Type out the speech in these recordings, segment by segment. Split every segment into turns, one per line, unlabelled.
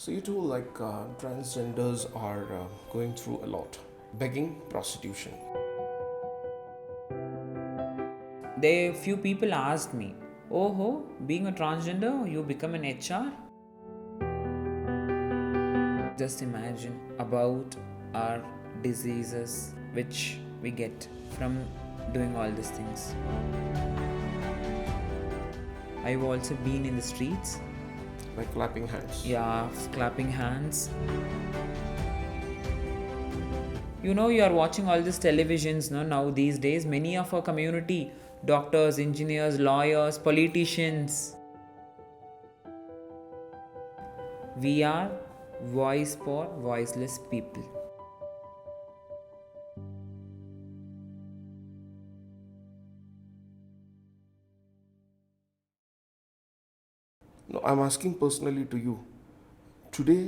So you told transgenders are going through a lot. Begging, prostitution.
There few people asked me, "Oh, ho, being a transgender, you become an HR?" Just imagine about our diseases which we get from doing all these things. I've also been in the streets,
By clapping hands.
yeah, clapping hands. You are watching all these televisions now these days. Many of our community, doctors, engineers, lawyers, politicians, we are voice for voiceless people.
No, I'm asking personally to you. Today,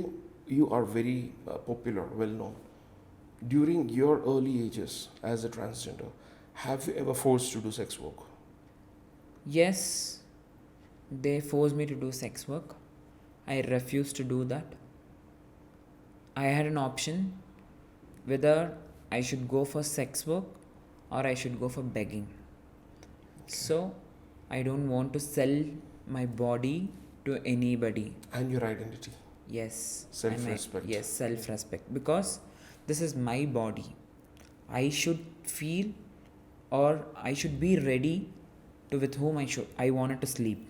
you are very popular, well known. During your early ages as a transgender, have you ever forced to do sex work?
Yes, they forced me to do sex work. I refused to do that. I had an option whether I should go for sex work or I should go for begging. So, I don't want to sell my body to anybody.
And your identity.
Yes.
Self-respect.
Yes, self respect. Because this is my body. I should feel or I should be ready to with whom I wanted to sleep.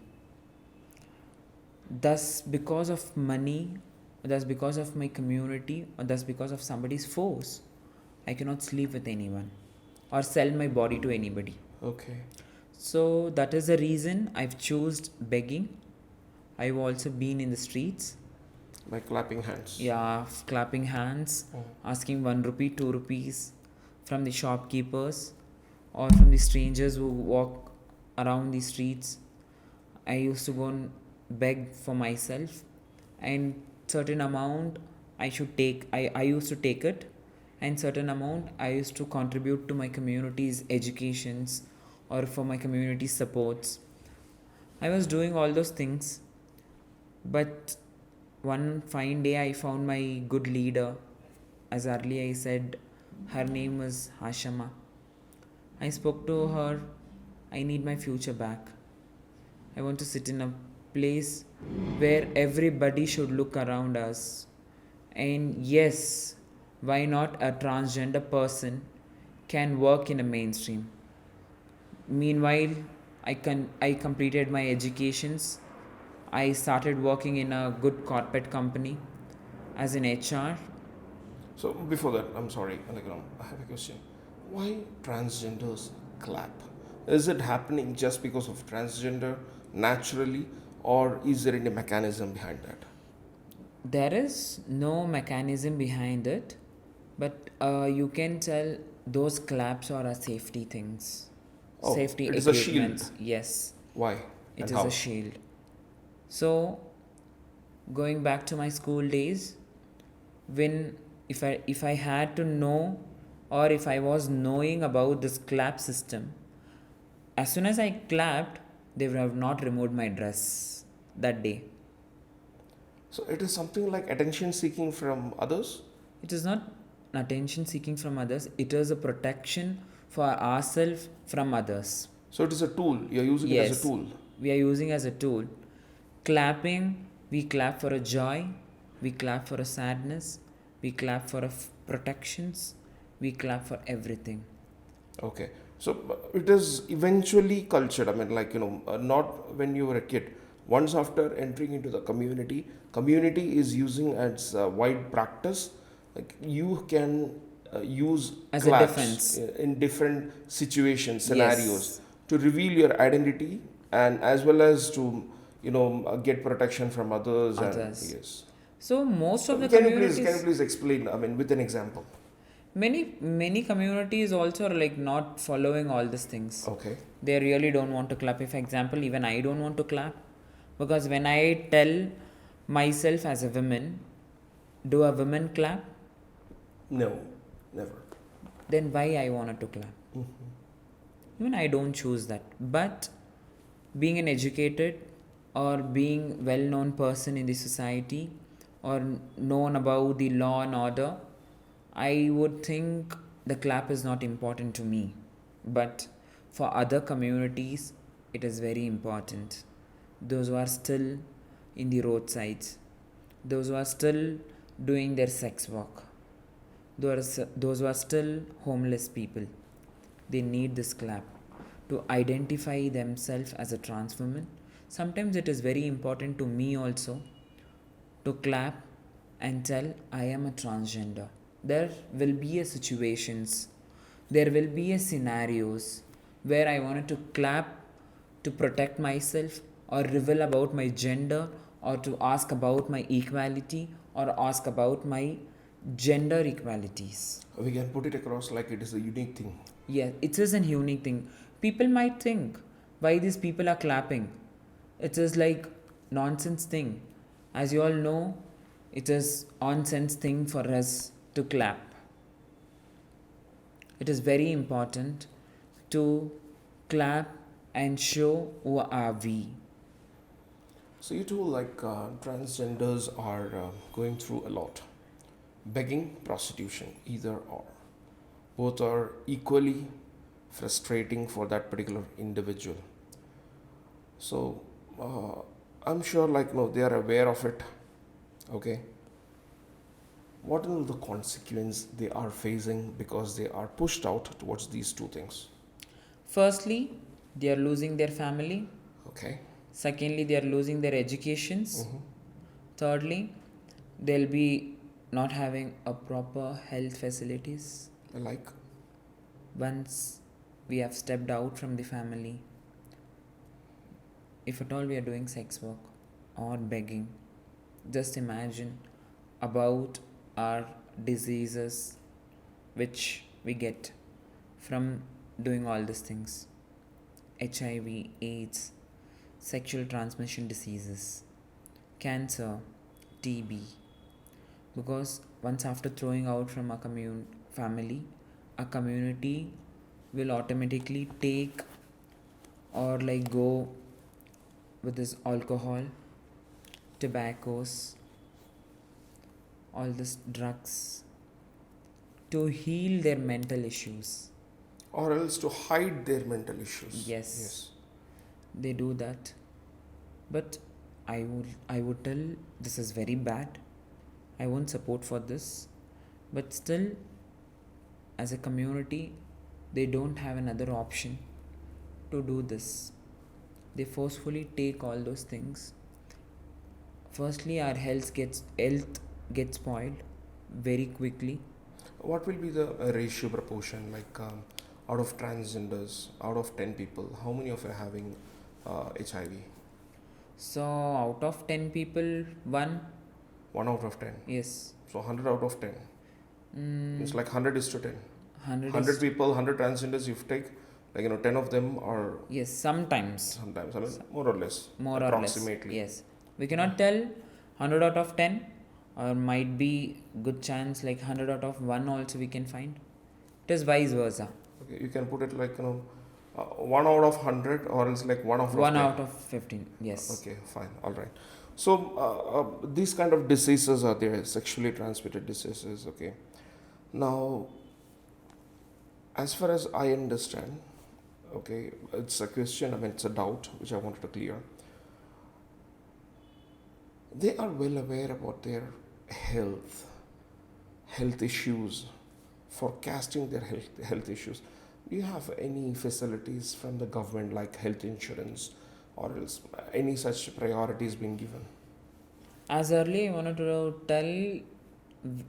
Thus, because of money, thus because of my community, or thus because of somebody's force, I cannot sleep with anyone or sell my body to anybody.
Okay.
So that is the reason I've chosen begging. I've also been in the streets.
By clapping hands.
Yeah, clapping hands, asking 1 rupee, 2 rupees from the shopkeepers or from the strangers who walk around the streets. I used to go and beg for myself, and certain amount I should take. I used to take it, and certain amount I used to contribute to my community's educations or for my community supports. I was doing all those things, but one fine day I found my good leader. As earlier I said, her name was Hashama. I spoke to her. I need my future back. I want to sit in a place where everybody should look around us. And yes, why not a transgender person can work in a mainstream? Meanwhile, I completed my educations. I started working in a good corporate company as an HR.
So before that, I'm sorry, I have a question. Why transgenders clap? Is it happening just because of transgender naturally, or is there any mechanism behind that?
There is no mechanism behind it, but you can tell those claps are a safety things,
Oh,
safety
it is a
equipment.
shield.
Yes,
Why
it
and
is
how?
a shield. So, going back to my school days, when if I had to know or if I was knowing about this clap system, as soon as I clapped, they would have not removed my dress that day.
So it is something like attention seeking from others.
It is not attention seeking from others, it is a protection for ourselves from others.
So it is a tool. You're using it as a
Yes,
tool.
we are using as a tool. Clapping, we clap for a joy, we clap for a sadness, we clap for a protections, we clap for everything.
Okay. So it is eventually cultured. Not when you were a kid. Once after entering into the community is using as wide practice. Like you can use
As a
claps
defense.
in different situations, scenarios
Yes.
to reveal your identity and as well as to get protection from others.
Others.
And yes.
So most of the
Can you
communities,
please explain? With an example.
many communities also are like not following all these things.
Okay.
They really don't want to clap. If example, even I don't want to clap, because when I tell myself as a woman, do a woman clap?
No, never.
Then why I wanted to clap? Even I don't choose that. But being an educated or being well-known person in the society or known about the law and order, I would think the clap is not important to me. But for other communities, it is very important. Those who are still in the roadsides, those who are still doing their sex work, those who are still homeless people, they need this clap to identify themselves as a trans woman. Sometimes it is very important to me also to clap and tell I am a transgender. There will be a situations, there will be a scenarios where I wanted to clap to protect myself or reveal about my gender or to ask about my equality or ask about my gender equalities.
We can put it across like it is a unique thing.
Yeah, it is a unique thing. People might think why these people are clapping. It is like nonsense thing. As you all know, it is onsense thing for us to clap. It is very important to clap and show who are we.
So you told like transgenders are going through a lot. Begging, prostitution, either or. Both are equally frustrating for that particular individual. So I'm sure like no, they are aware of it. Okay. What are the consequences they are facing because they are pushed out towards these two things?
Firstly, they are losing their family.
Okay.
Secondly, they are losing their educations.
Mhm.
Thirdly, they'll be not having a proper health facilities
Like,
once we have stepped out from the family. If at all we are doing sex work or begging, just imagine about our diseases which we get from doing all these things: HIV, AIDS, sexual transmission diseases, cancer, TB. Because once after throwing out from a family, a community will automatically take or like go with this alcohol, tobaccos, all this drugs to heal their mental issues.
or else to hide their mental issues.
Yes. They do that. But I would tell this is very bad. I won't support for this. But still, as a community, they don't have another option to do this. They forcefully take all those things. Firstly, our health gets spoiled very quickly.
What will be the ratio proportion like out of transgenders, out of 10 people, how many of you are having HIV?
So out of 10 people, one.
1 out of 10.
Yes.
So 100 out of 10. It's like 100 is to 10. 100
is,
people, 100 transgenders you take, like 10 of them are
yes, sometimes.
sometimes, I mean, more or less,
More or less.
approximately.
Yes. We cannot tell 100 out of 10, or might be good chance like 100 out of 1 also we can find. It is vice versa.
Okay, you can put it like 1 out of 100 or else like 1 out of
1
10.
out of 15. Yes.
Okay, fine, all right. So these kind of diseases are there, sexually transmitted diseases. Okay, now as far as I understand, okay, it's a question, I mean it's a doubt which I wanted to clear. They are well aware about their health issues, forecasting their health issues. Do you have any facilities from the government like health insurance or else any such priorities being given?
As early I wanted to tell,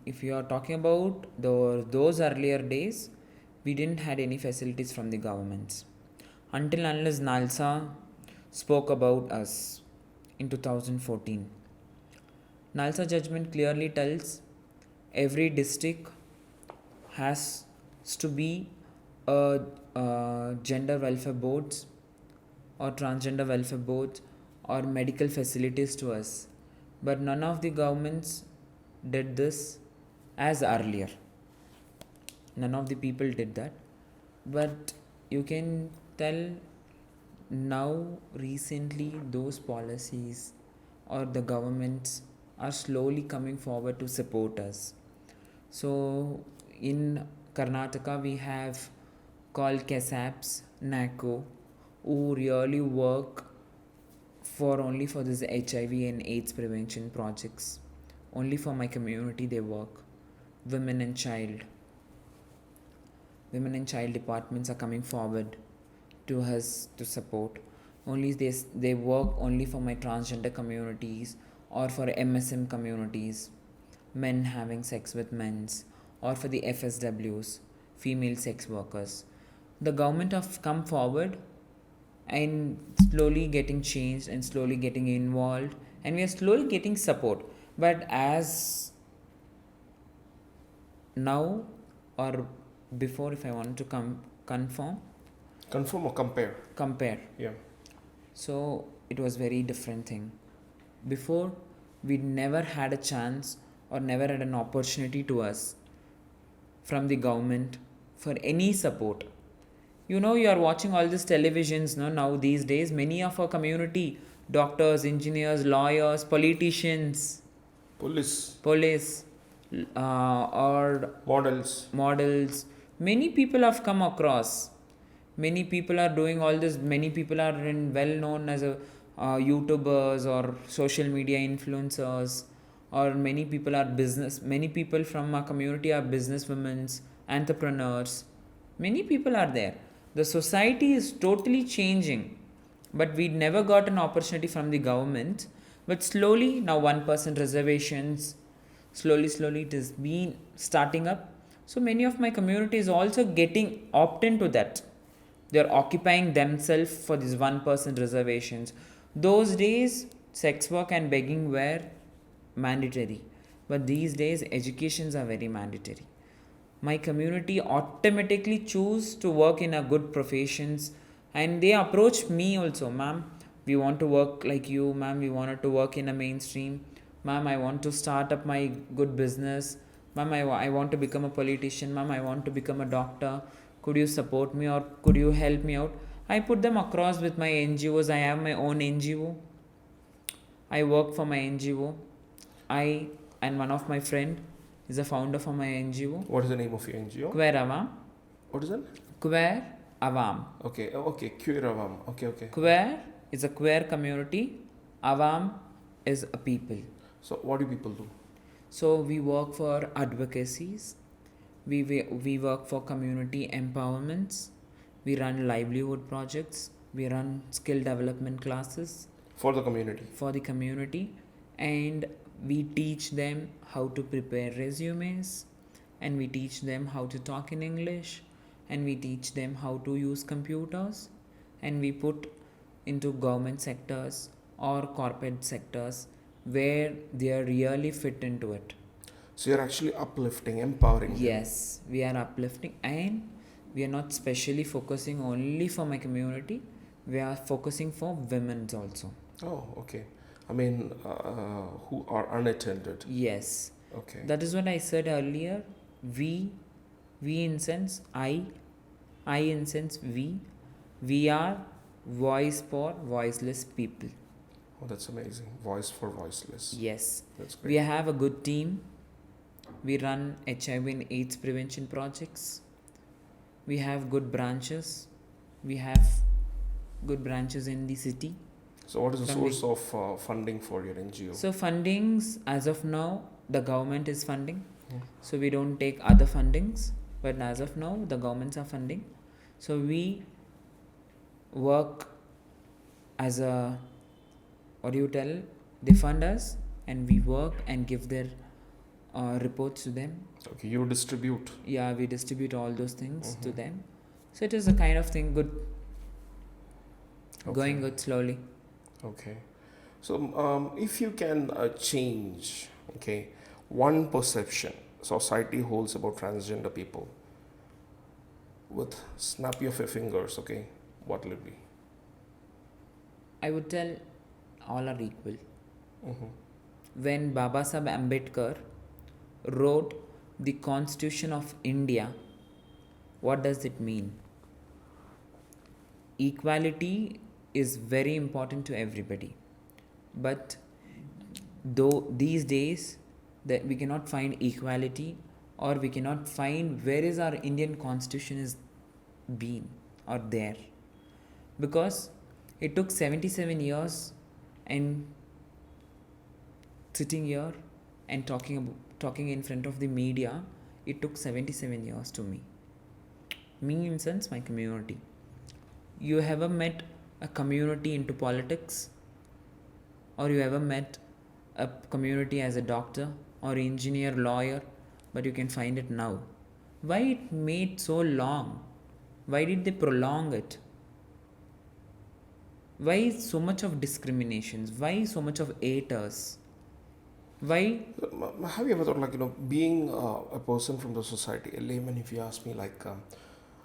if you are talking about those earlier days, we didn't had any facilities from the governments. Until unless NALSA spoke about us in 2014. NALSA judgment clearly tells every district has to be a gender welfare boards or transgender welfare boards or medical facilities to us. But none of the governments did this as earlier. None of the people did that. But you can tell now recently those policies or the governments are slowly coming forward to support us. So in Karnataka, we have called KESAPs, NACO, who really work for only for this HIV and AIDS prevention projects. Only for my community they work. Women and child. Women and child departments are coming forward to us to support. Only they work only for my transgender communities or for MSM communities, men having sex with men's, or for the FSWs, female sex workers. The government have come forward and slowly getting changed and slowly getting involved, and we are slowly getting support. But as now or before, if I want to confirm,
Confirm or compare? Yeah.
so it was very different thing. Before, we never had a chance or never had an opportunity to us from the government for any support. You know, you are watching all these televisions, no, now these days. Many of our community, doctors, engineers, lawyers, politicians, police, or models. Many people have come across. Many people are doing all this. Many people are well known as a YouTubers or social media influencers, or many people are business. Many people from our community are businesswomen, entrepreneurs. Many people are there. The society is totally changing, but we never got an opportunity from the government. But slowly now 1% reservations, slowly it is been starting up. So many of my community is also getting opt into that. They are occupying themselves for these 1% reservations. Those days sex work and begging were mandatory, but these days educations are very mandatory. My community automatically choose to work in a good professions, and they approach me also, ma'am, we want to work like you, ma'am, we wanted to work in a mainstream, ma'am, I want to start up my good business, ma'am, I want to become a politician, ma'am, I want to become a doctor, could you support me or could you help me out? I put them across with my NGOs. I have my own NGO. I work for my NGO. I and one of my friend is a founder for my NGO.
What is the name of your NGO?
Queer Awam.
What is that?
Queer Awam.
Okay, Queer Awam. Okay.
Queer is a queer community. Awam is a people.
So what do people do?
So we work for advocacies. We work for community empowerments. We run livelihood projects. We run skill development classes.
For the community.
And we teach them how to prepare resumes, and we teach them how to talk in English, and we teach them how to use computers, and we put into government sectors or corporate sectors where they are really fit into it.
So you're actually uplifting, empowering them.
Yes, we are uplifting, and we are not specially focusing only for my community. We are focusing for women also.
Oh, okay. I mean, who are unattended.
Yes.
Okay.
That is what I said earlier. We incense, I incense we. We are voice for voiceless people.
Oh, that's amazing. Voice for voiceless.
Yes.
That's great.
We have a good team. We run HIV and AIDS prevention projects. We have good branches. We have good branches in the city.
So what is the source of funding for your NGO?
So fundings, as of now, the government is funding. So we don't take other fundings, but as of now, the governments are funding. So we work as a, they fund us, and we work and give their reports to them.
Okay, you distribute.
Yeah, we distribute all those things to them. So it is a kind of thing good, going good slowly.
Okay. So if you can change, one perception society holds about transgender people with snap of your fingers, what will it be?
I would tell all are equal. When Baba Saheb Ambedkar wrote the Constitution of India, what does it mean? Equality is very important to everybody, but though these days that we cannot find equality, or we cannot find where is our Indian constitution is been or there, because it took 77 years, and sitting here and talking in front of the media, it took 77 years to me in sense my community. You ever met a community into politics, or you ever met a community as a doctor or engineer, lawyer, but you can find it now? Why it made so long? Why did they prolong it? Why so much of discriminations? Why so much of haters? Why?
Have you ever thought, being a person from the society, a layman, if you ask me,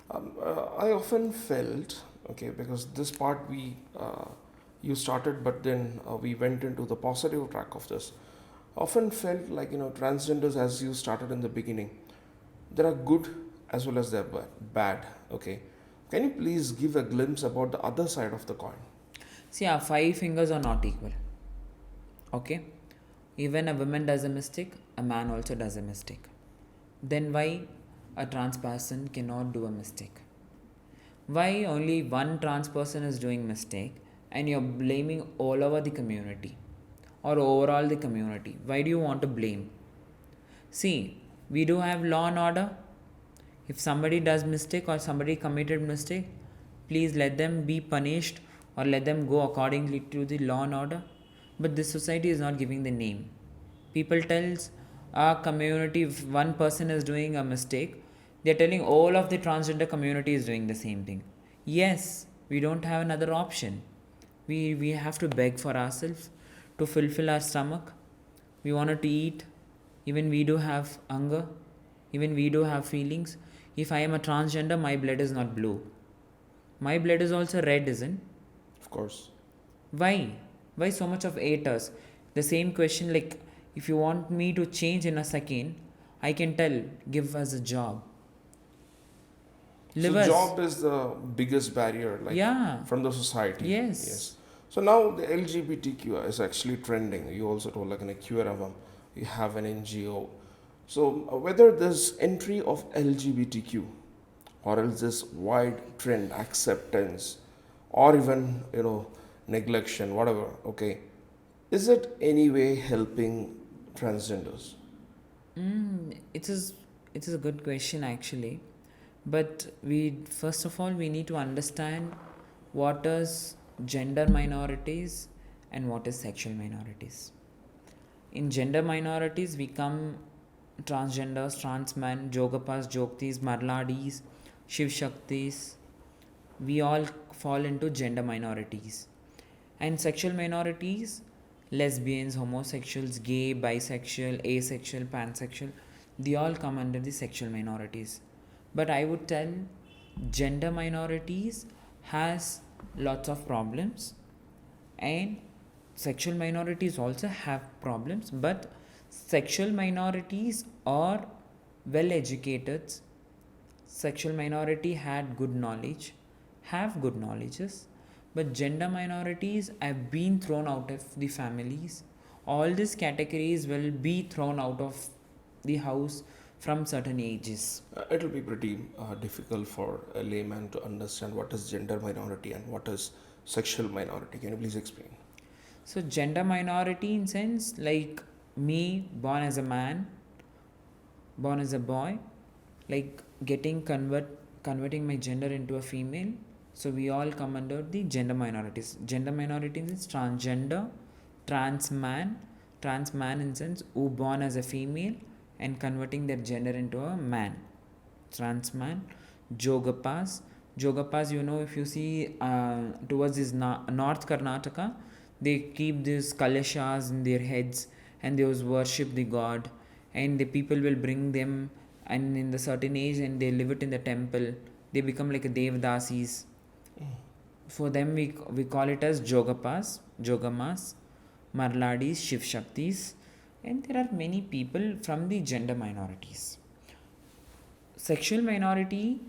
I often felt, okay, because this part you started, but then we went into the positive track of this. Often felt transgenders, as you started in the beginning, there are good as well as they're bad, okay? Can you please give a glimpse about the other side of the coin?
See, our 5 fingers are not equal. Okay? Even a woman does a mistake, a man also does a mistake. Then why a trans person cannot do a mistake? Why only one trans person is doing mistake and you're blaming all over the community or overall the community? Why do you want to blame? See, we do have law and order. If somebody does mistake or somebody committed mistake, please let them be punished or let them go accordingly to the law and order. But this society is not giving the name. People tells our community, if one person is doing a mistake, they're telling all of the transgender community is doing the same thing. Yes, we don't have another option. We have to beg for ourselves to fulfill our stomach. We wanted to eat. Even we do have hunger. Even we do have feelings. If I am a transgender, my blood is not blue. My blood is also red, isn't?
Of course.
Why? Why so much of haters? The same question, like, if you want me to change in a second, I can tell, give us a job. Live
So
us.
job is the biggest barrier,
Yeah.
from the society.
Yes.
So now the LGBTQ is actually trending. You also told in a QRM, you have an NGO. So whether this entry of LGBTQ or else this wide trend acceptance or even neglection, whatever, okay, is it any way helping transgenders?
It is a good question actually. But we first of all we need to understand what is gender minorities and what is sexual minorities. In gender minorities we come transgenders, trans men, jogapas, jogtis, marladis, shiv shaktis. We all fall into gender minorities. And sexual minorities, lesbians, homosexuals, gay, bisexual, asexual, pansexual, they all come under the sexual minorities. But I would tell gender minorities has lots of problems, and sexual minorities also have problems, but sexual minorities are well educated. Sexual minority had good knowledge, have good knowledges, but gender minorities have been thrown out of the families. All these categories will be thrown out of the house from certain ages.
It'll be pretty difficult for a layman to understand what is gender minority and what is sexual minority. Can you please explain?
So gender minority in sense like me born as a man, born as a boy, like converting my gender into a female. So we all come under the gender minorities. Gender minorities is transgender, trans man in sense who born as a female and converting their gender into a man. Trans man, jogapas. Jogapas, if you see towards this North Karnataka, they keep these kalashas in their heads and they worship the god, and the people will bring them and in the certain age and they live it in the temple. They become like a devdasis. For them we call it as jogapas, jogamas, marladis, shiv shaktis, and there are many people from the gender minorities. Sexual minority,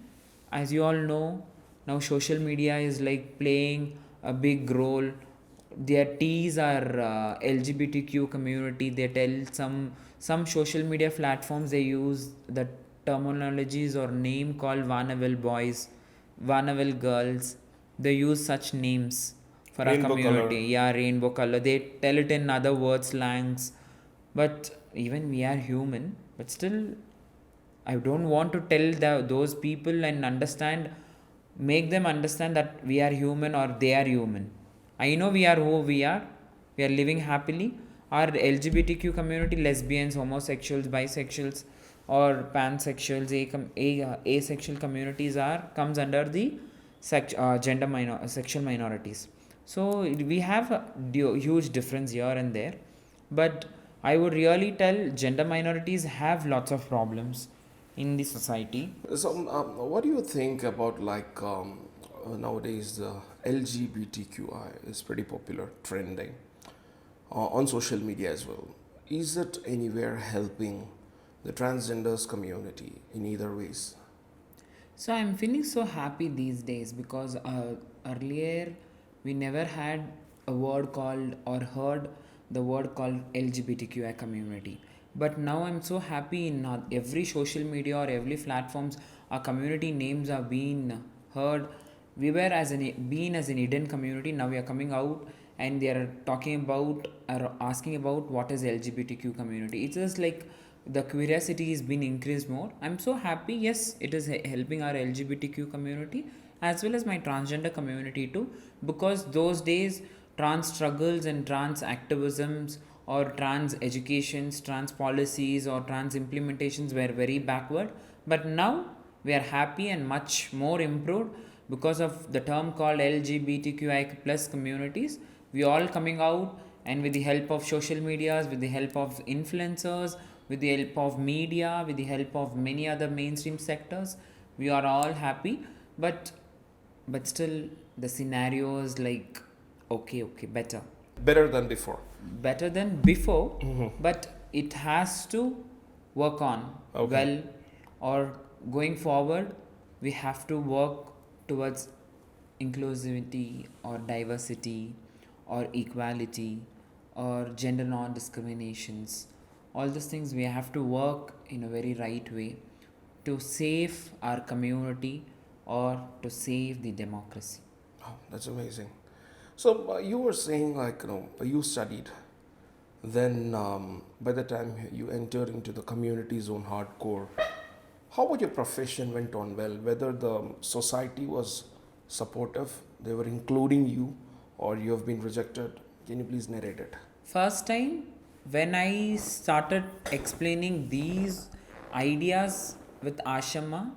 as you all know, now social media is like playing a big role their T's are LGBTQ community. They tell some social media platforms, they use the terminologies or name called Vanaville boys, Vanaville girls. They use such names for our
Rainbow color.
community. Yeah, rainbow color. They tell it in other words, slangs. But even we are human. But still, I don't want to tell those people and make them understand that we are human or they are human. I know we are who we are. We are living happily. Our LGBTQ community, lesbians, homosexuals, bisexuals, or pansexuals, asexual communities comes under the sexual minorities. So we have a huge difference here and there, but I would really tell gender minorities have lots of problems in the society.
So, what do you think about nowadays the LGBTQI is pretty popular, trending on social media as well. Is it anywhere helping the transgenders community in either ways?
So I'm feeling so happy these days because earlier we never had a word called or heard the word called LGBTQI community. But now I'm so happy in every social media or every platforms our community names are being heard. We were being as an hidden community. Now we are coming out and they are talking about or asking about what is LGBTQ community. It's just like the curiosity is being increased more. I'm so happy. Yes, it is helping our LGBTQ community as well as my transgender community too, because those days trans struggles and trans activisms or trans educations, trans policies or trans implementations were very backward, but now we are happy and much more improved because of the term called LGBTQI plus communities. We all coming out, and with the help of social medias, with the help of influencers, with the help of media, with the help of many other mainstream sectors, we are all happy. But still the scenarios like okay,
Better than before.
better than before, but it has to work on
Okay.
well, or going forward we have to work towards inclusivity or diversity or equality or gender non discriminations. All these things we have to work in a very right way to save our community or to save the democracy.
Oh, that's amazing. So, you were saying you studied. Then, by the time you entered into the community zone hardcore, how would your profession went on well? Whether the society was supportive, they were including you, or you have been rejected? Can you please narrate it?
First time when I started explaining these ideas with Ashama,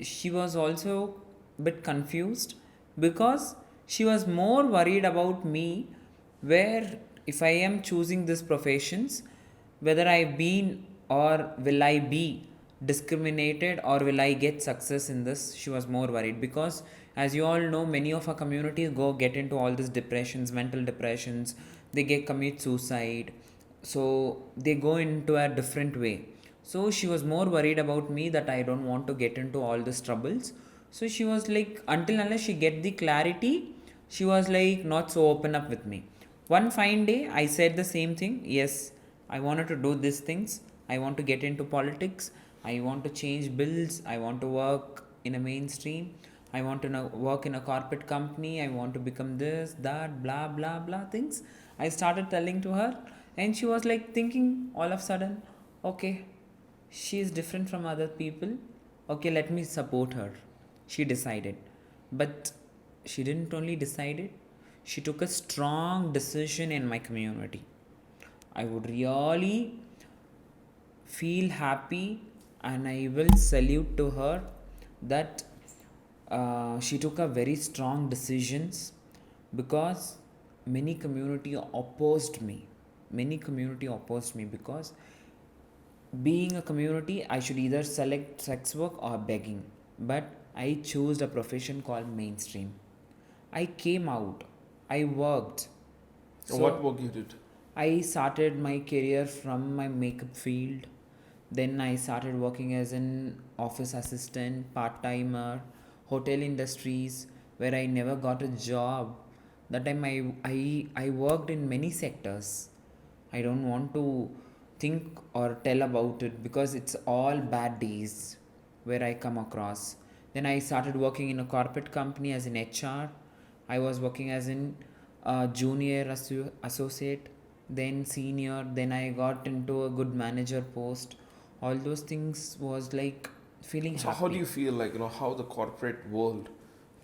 she was also a bit confused because she was more worried about me, where if I am choosing these professions, whether I've been or will I be discriminated or will I get success in this. She was more worried because, as you all know, many of our communities get into all these depressions, mental depressions, they commit suicide, so they go into a different way. So she was more worried about me that I don't want to get into all these troubles. So she was like, until unless she get the clarity, she was like not so open up with me. One fine day, I said the same thing. Yes, I wanted to do these things. I want to get into politics. I want to change bills. I want to work in a mainstream. I want to work in a corporate company. I want to become this, that, blah, blah, blah things. I started telling to her, and she was like thinking all of a sudden, okay, she is different from other people. Okay, let me support her. She decided. But she didn't only decide it, she took a strong decision in my community. I would really feel happy and I will salute to her that she took a very strong decisions, because many community opposed me. Many community opposed me because being a community, I should either select sex work or begging. But I chose a profession called mainstream. I came out. I worked.
What work you did?
I started my career from my makeup field. Then I started working as an office assistant, part timer, hotel industries, where I never got a job. That time I worked in many sectors. I don't want to think or tell about it because it's all bad days where I come across. Then I started working in a corporate company as an HR. I was working as an junior associate, then senior, then I got into a good manager post. All those things was like feeling
So how do
happy.
you feel like, how the corporate world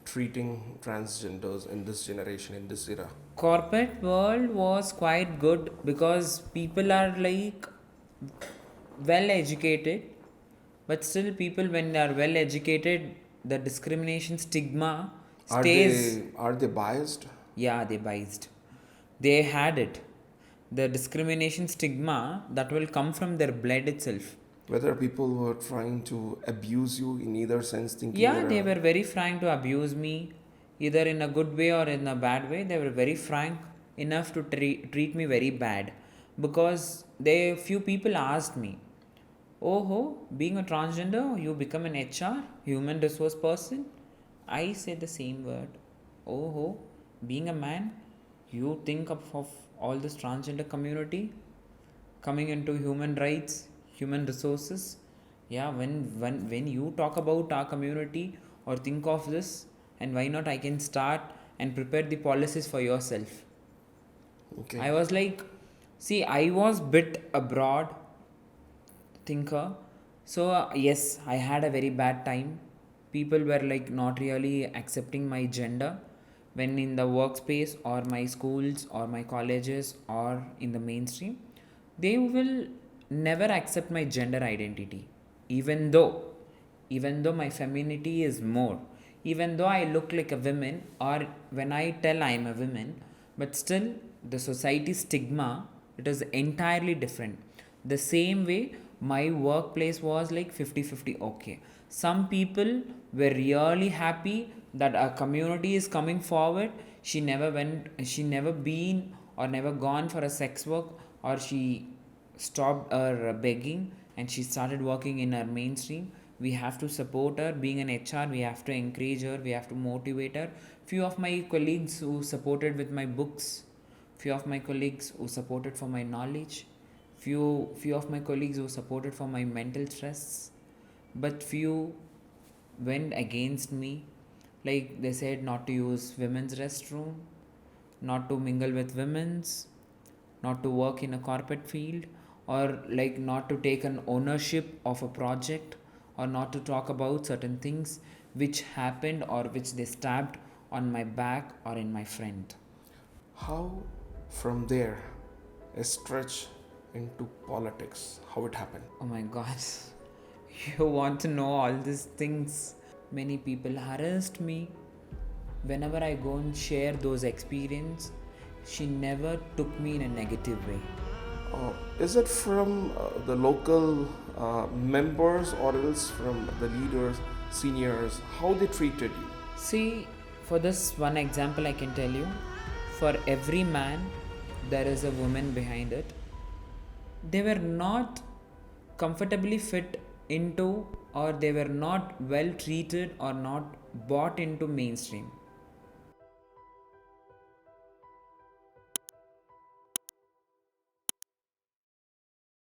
treating transgenders in this generation, in this era?
Corporate world was quite good because people are like well educated, but still people when they are well educated, the discrimination stigma
Are
stays.
they biased?
Yeah, they biased, they had it, the discrimination stigma that will come from their blood itself.
Whether people were trying to abuse you in either sense, thinking
Yeah,
you're
they
a.
were very frank to abuse me, either in a good way or in a bad way. They were very frank enough to treat me very bad because they few people asked me, "Oh, ho, being a transgender, you become an HR, human resource person." I said the same word. "Oh, ho, being a man, you think of all this transgender community coming into human rights, human resources. Yeah, when you talk about our community or think of this, and why not I can start and prepare the policies for yourself."
Okay.
I was like, see, I was bit a broad thinker. So yes, I had a very bad time. People were like not really accepting my gender when in the workspace or my schools or my colleges or in the mainstream. They will never accept my gender identity, even though my femininity is more, even though I look like a woman or when I tell I am a woman, but still the society stigma, it is entirely different. The same way my workplace was like 50-50. Okay, some people were really happy that a community is coming forward. She never been or never gone for a sex work, or she stopped her begging and she started working in her mainstream. We have to support her being an HR, we have to encourage her, we have to motivate her. Few of my colleagues who supported with my books, few of my colleagues who supported for my knowledge, few of my colleagues who supported for my mental stress, but few went against me. Like they said not to use women's restroom, not to mingle with women's, not to work in a corporate field, or like not to take an ownership of a project, or not to talk about certain things which happened or which they stabbed on my back or in my friend.
How from there a stretch into politics? How it happened?
Oh my god. You want to know all these things? Many people harassed me. Whenever I go and share those experiences, she never took me in a negative way.
Is it from the local members or else from the leaders, seniors? How they treated you?
See, for this one example, I can tell you, for every man, there is a woman behind it. They were not comfortably fit into, or they were not well treated or not bought into mainstream.